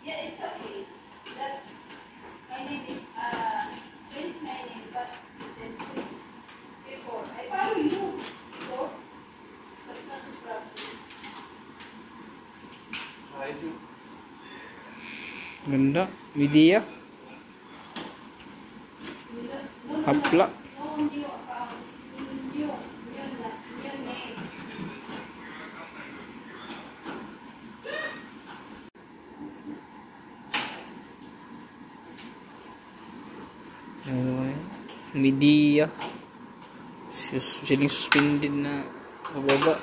Yeah, it's okay. That's my name is change my name, but recently before I follow you before, but not a problem. Ganda, media. Hapla. No new account. It's new name. Media. Siling suspended na bababa.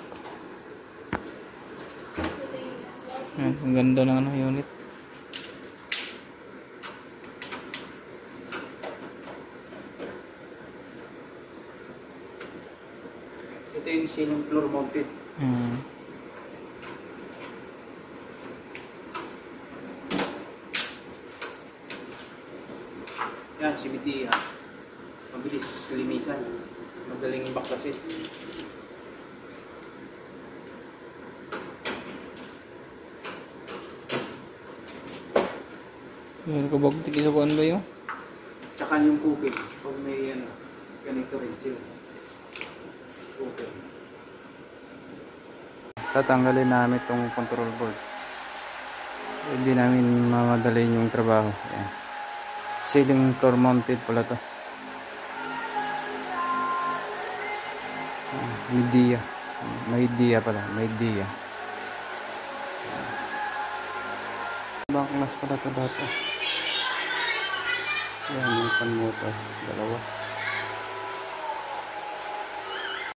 Ang ganda ng unit. Ito yung ceiling floor mounted. Yan, si Media. Mabilis linisan. Madaling baklasin. Meron ka ba tikisakuan ba yun? Tsaka yung cooking. Pag may ganito rin sila. Cooking. Tatanggalin namin itong control board. Hindi namin mamadali yung trabaho. Ayan. Ceiling floor mounted pala to. Media. Media pala. Media. Banglas pala to dati. Yan yung pan motor. Dalawa.